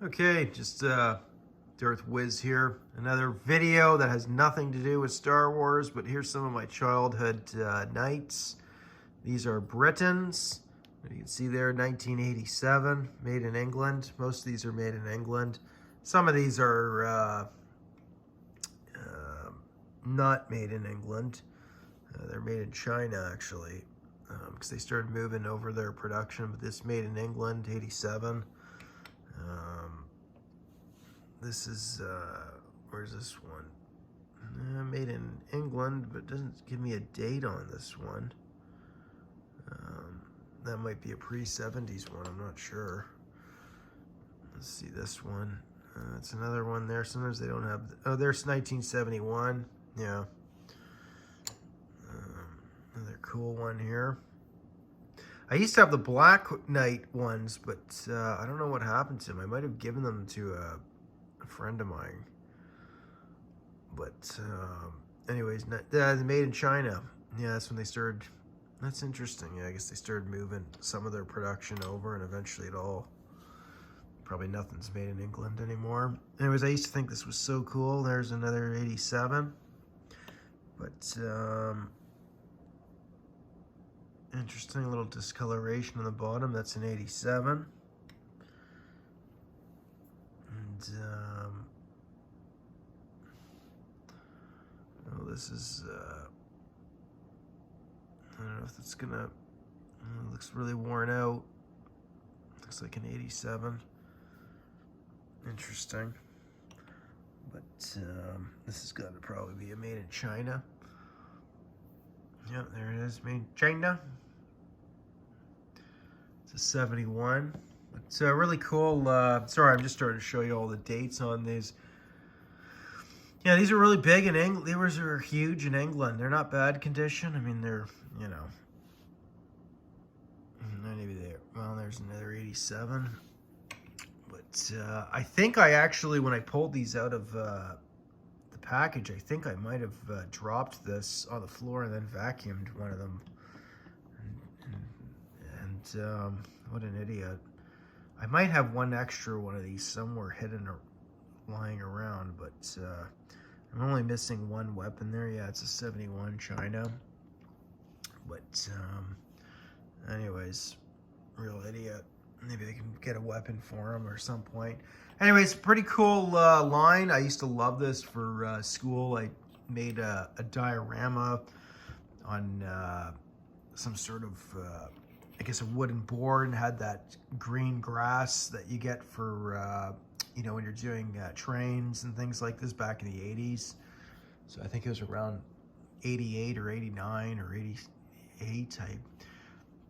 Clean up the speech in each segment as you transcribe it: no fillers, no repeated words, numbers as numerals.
Okay, just Darth Wiz here. Another video that has nothing to do with Star Wars, but here's some of my childhood knights. These are Britons. You can see there, 1987, made in England. Most of these are made in England. Some of these are not made in England. They're made in China, actually, because they started moving over their production. But this made in England, 87. This is, where's this one? Made in England, but doesn't give me a date on this one. That might be a pre-70s one, I'm not sure. Let's see this one. It's another one there. Sometimes they don't have, oh, there's 1971. Yeah. Another cool one here. I used to have the Black Knight ones, but I don't know what happened to them. I might have given them to a friend of mine. But anyways, made in China. Yeah, that's when they started. That's interesting. Yeah, I guess they started moving some of their production over, and eventually it all, probably nothing's made in England anymore. Anyways, I used to think this was so cool. There's another 87. But interesting little discoloration on the bottom. That's an 87. And oh, this is I don't know if it's gonna, it looks really worn out. Looks like an 87. Interesting. But this has got to probably be a made in China. Yep, there it is, made in China. It's a 71. It's really cool. Sorry, I'm just starting to show you all the dates on these. Yeah, these are really big in England. These are huge in England. They're not bad condition. I mean, they're, you know, maybe there. Well, there's another 87. But I think I actually, when I pulled these out of the package, I think I might have dropped this on the floor and then vacuumed one of them. And what an idiot. I might have one extra one of these somewhere hidden or lying around, but I'm only missing one weapon there. Yeah, it's a 71 China. But anyways, real idiot. Maybe I can get a weapon for him or some point. Anyways, pretty cool line. I used to love this for school. I made a diorama on some sort of, I guess, a wooden board, and had that green grass that you get for, you know, when you're doing trains and things like this back in the 80s. So I think it was around 88 or 89 or 88. I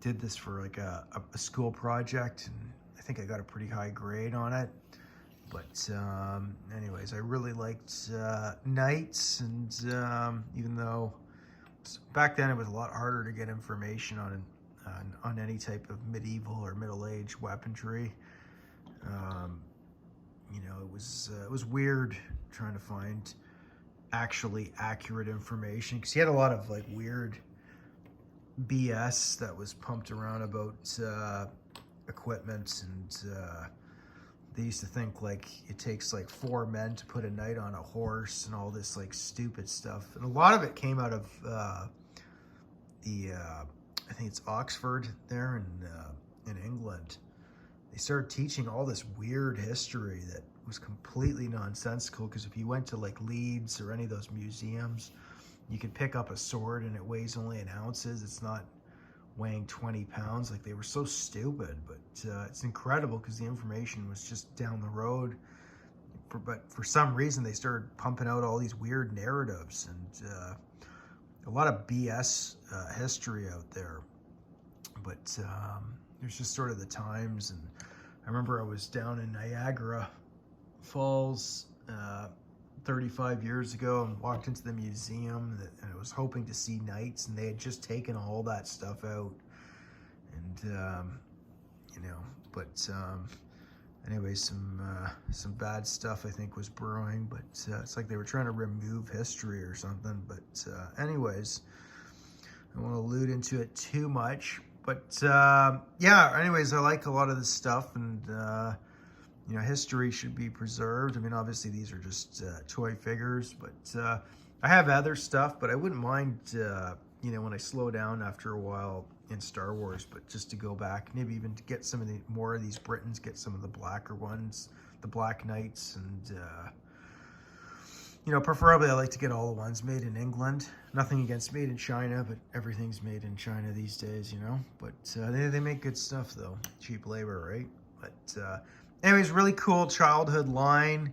did this for like a school project, and I think I got a pretty high grade on it. But anyways, I really liked knights, and even though back then it was a lot harder to get information on any type of medieval or middle-age weaponry. You know, it was weird trying to find actually accurate information, because he had a lot of like weird BS that was pumped around about equipment, and they used to think like it takes like 4 men to put a knight on a horse and all this like stupid stuff. And a lot of it came out of I think it's Oxford there in England. They started teaching all this weird history that was completely nonsensical, because if you went to like Leeds or any of those museums, you could pick up a sword and it weighs only in ounces. It's not weighing 20 pounds. Like, they were so stupid, but it's incredible because the information was just down the road. But for some reason, they started pumping out all these weird narratives, and a lot of BS history out there. But there's just sort of the times. And I remember I was down in Niagara Falls 35 years ago, and walked into the museum, and I was hoping to see knights, and they had just taken all that stuff out. And you know, but anyway, some bad stuff I think was brewing, but it's like they were trying to remove history or something. But anyways, I don't want to allude into it too much. But yeah, anyways, I like a lot of this stuff, and You know, history should be preserved. I mean, obviously these are just toy figures, but I have other stuff, but I wouldn't mind, you know, when I slow down after a while in Star Wars, but just to go back, maybe even to get some of the more of these Britons, get some of the blacker ones, the Black Knights, and you know, preferably I like to get all the ones made in England. Nothing against made in China, but everything's made in China these days, you know. But they make good stuff though, cheap labor, right? But anyways, really cool childhood line.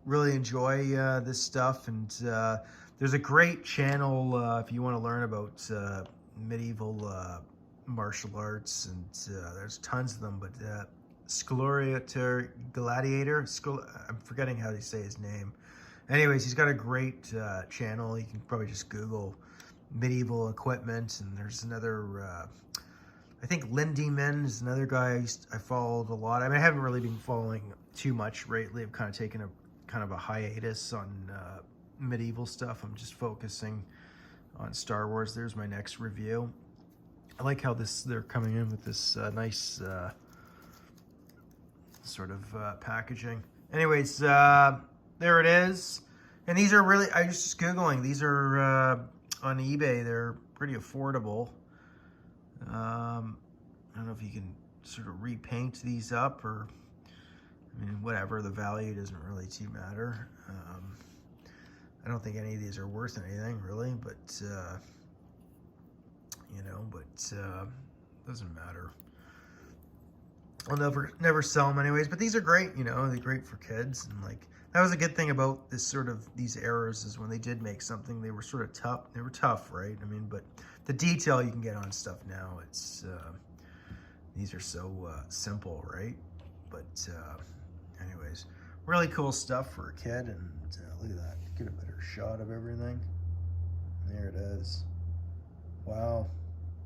Really enjoy this stuff, and there's a great channel if you want to learn about medieval martial arts, and there's tons of them, but Scloriator Gladiator, I'm forgetting how to say his name. Anyways, he's got a great channel. You can probably just Google medieval equipment, and there's another, I think Lindyman is another guy I followed a lot. I mean, I haven't really been following too much lately. I've kind of taken a hiatus on medieval stuff. I'm just focusing on Star Wars. There's my next review. I like how they're coming in with this nice sort of packaging. Anyways, there it is. And these are really, I was just Googling, these are on eBay. They're pretty affordable. I don't know if you can sort of repaint these up, or I mean, whatever, the value doesn't really too matter. I don't think any of these are worth anything really, but you know, but doesn't matter. I'll never sell them anyways, but these are great, you know, they're great for kids. And like, that was a good thing about these eras, is when they did make something, they were sort of tough. They were tough, right? I mean, but the detail you can get on stuff now, it's, these are so simple, right? But anyways, really cool stuff for a kid. And look at that, get a better shot of everything. There it is. Wow.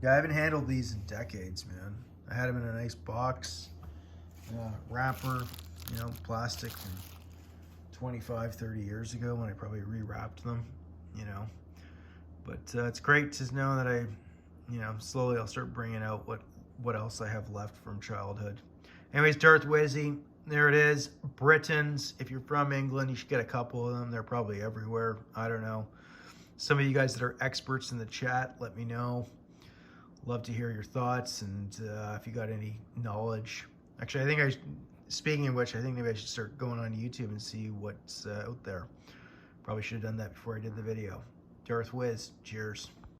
Yeah, I haven't handled these in decades, man. I had them in a nice box, wrapper, you know, plastic from 25, 30 years ago when I probably rewrapped them, you know. But it's great to know that you know, slowly I'll start bringing out what else I have left from childhood. Anyways, Darth Wizzy, there it is. Britons, if you're from England, you should get a couple of them. They're probably everywhere. I don't know. Some of you guys that are experts in the chat, let me know. Love to hear your thoughts, and if you got any knowledge. Actually, speaking of which, I think maybe I should start going on YouTube and see what's out there. Probably should have done that before I did the video. Darth Wiz, cheers.